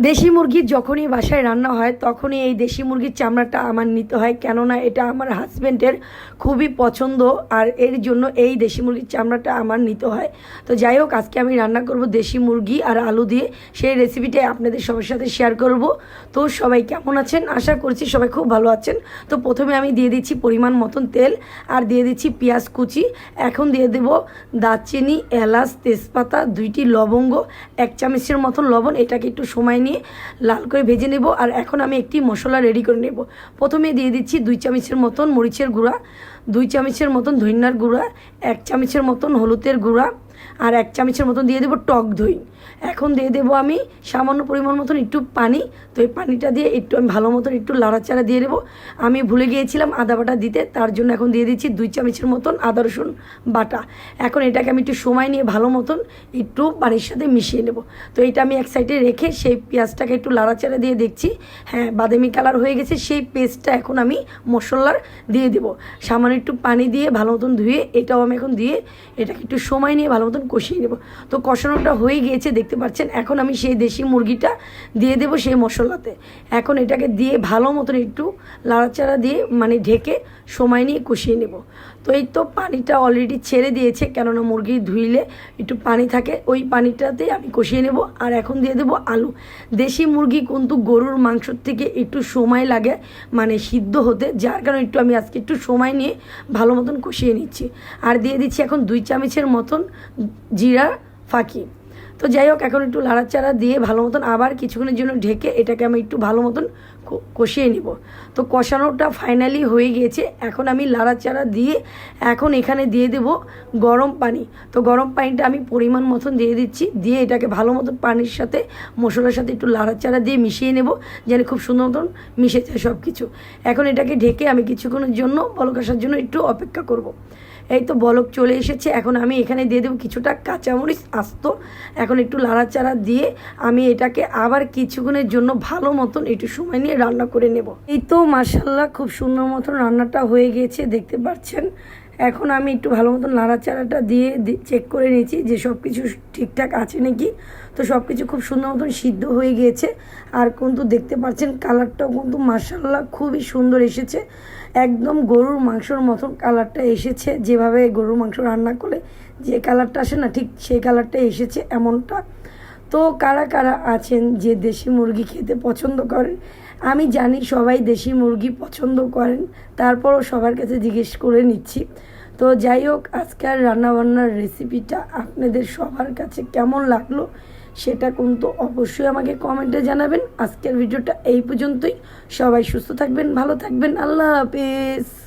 দেশি মুরগির যখনই বাসায় রান্না হয় তখনই এই দেশি মুরগির চামড়াটা আমার নিতে হয়, কেননা এটা আমার হাজব্যান্ডের খুবই পছন্দ। আর এর জন্য এই দেশি মুরগির চামড়াটা আমার নিতে হয়। তো যাই হোক, আজকে আমি রান্না করব দেশি মুরগি আর আলু দিয়ে। সেই রেসিপিটাই আপনাদের সবার সাথে শেয়ার করব। তো সবাই কেমন আছেন? আশা করছি সবাই খুব ভালো আছেন। তো প্রথমে আমি দিয়ে দিচ্ছি পরিমাণ মতন তেল, আর দিয়ে দিচ্ছি পেঁয়াজ কুচি। এখন দিয়ে দেব দারচিনি, এলাচ, তেজপাতা, 2টি লবঙ্গ, 1 চামচের মতন লবণ। এটাকে একটু সময় নিয়ে লাল করে ভেজে নেব। আর এখন আমি একটি মশলা রেডি করে নেব। প্রথমে দিয়ে দিচ্ছি 2 চামচের মতন মরিচের গুঁড়া, 2 চামচের মতন ধনিয়ার গুঁড়া, 1 চামচের মতন হলুদের গুঁড়া, আর 1 চামচের মতন দিয়ে দেবো টক দই। এখন দিয়ে দেবো আমি সামান্য পরিমাণ মতন একটু পানি। তো এই পানিটা দিয়ে একটু আমি ভালো মতন একটু লাড়াচাড়া দিয়ে দেবো। আমি ভুলে গিয়েছিলাম আদা বাটা দিতে, তার জন্য এখন দিয়ে দিচ্ছি 2 চামচের মতন আদা রসুন বাটা। এখন এটাকে আমি একটু সময় নিয়ে ভালো মতন একটু পানির সাথে মিশিয়ে নেব। তো এইটা আমি এক সাইডে রেখে সেই পেঁয়াজটাকে একটু লাড়াচাড়া দিয়ে দেখছি, হ্যাঁ বাদামি কালার হয়ে গেছে। সেই পেস্টটা এখন আমি মশলার দিয়ে দেবো। সামান্য একটু পানি দিয়ে ভালো মতন ধুয়ে এটাও আমি এখন দিয়ে এটাকে একটু সময় নিয়ে ভালো মতন কষিয়ে নেব। তো কষানোটা হয়ে গিয়েছে দেখতে পাচ্ছেন। এখন আমি সেই দেশি মুরগিটা দিয়ে দেবো সেই মশলাতে। এখন এটাকে দিয়ে ভালো মতন একটু লাড়াচাড়া দিয়ে মানে ঢেকে সময় নিয়ে কষিয়ে নেব। তো এই তো পানিটা অলরেডি ছেড়ে দিয়েছে, কেননা মুরগি ধুইলে একটু পানি থাকে, ওই পানিটাতে আমি কষিয়ে নেব। আর এখন দিয়ে দেবো আলু। দেশি মুরগি কিন্তু গরুর মাংসর থেকে একটু সময় লাগে মানে সিদ্ধ হতে, যার কারণে একটু আমি আজকে একটু সময় নিয়ে ভালো মতন কষিয়ে নিচ্ছি। আর দিয়ে দিচ্ছি এখন 2 চামচের মতন জিরা ফাঁকি। তো যাই হোক, এখন একটু লাড়াচাড়া দিয়ে ভালো মতন আবার কিছুক্ষণের জন্য ঢেকে এটাকে আমি একটু ভালো মতন কষিয়ে নিব। তো কষানোটা ফাইনালি হয়ে গিয়েছে। এখন আমি লাড়াচাড়া দিয়ে এখন এখানে দিয়ে দেব গরম পানি। তো গরম পানিটা আমি পরিমাণ মতন দিয়ে দিচ্ছি, দিয়ে এটাকে ভালো মতন পানির সাথে মশলার সাথে একটু লাড়াচাড়া দিয়ে মিশিয়ে নেব, যেন খুব সুন্দর মতন মিশে যায় সব কিছু। এখন এটাকে ঢেকে আমি কিছুক্ষণের জন্য বলক আসার জন্য একটু অপেক্ষা করব। এই তো বলক চলে এসেছে। এখন আমি এখানে দিয়ে দেবো কিছুটা কাঁচামরিচ আস্ত। এখন একটু লাড়াচাড়া দিয়ে আমি এটাকে আবার কিছুক্ষণের জন্য ভালো মতন একটু সময় নিয়ে রান্না করে নেব। এই তো মাশাআল্লাহ খুব সুন্দর মতন রান্নাটা হয়ে গিয়েছে দেখতে পাচ্ছেন। এখন আমি একটু ভালো মতন নাড়াচাড়াটা দিয়ে চেক করে নিয়েছি যে সব কিছু ঠিকঠাক আছে নাকি। তো সব কিছু খুব সুন্দর মতন সিদ্ধ হয়ে গিয়েছে। আর কিন্তু দেখতে পাচ্ছেন কালারটাও কিন্তু মাশাআল্লাহ খুবই সুন্দর এসেছে, একদম গরুর মাংসর মতন কালারটা এসেছে। যেভাবে গরুর মাংস রান্না করলে যে কালারটা আসে না, ঠিক সেই কালারটা এসেছে এমনটা। তো কারা কারা আছেন যে দেশি মুরগি খেতে পছন্দ করেন? আমি জানি সবাই দেশি মুরগি পছন্দ করেন, তারপরও সবার কাছে জিজ্ঞেস করে নিচ্ছি। তো যাই হোক, আজকের রান্নাবান্নার রেসিপিটা আপনাদের সবার কাছে কেমন লাগলো সেটা কিন্তু অবশ্যই আমাকে কমেন্টে জানাবেন। আজকের ভিডিওটা এই পর্যন্তই। সবাই সুস্থ থাকবেন, ভালো থাকবেন, আল্লাহ হাফেজ।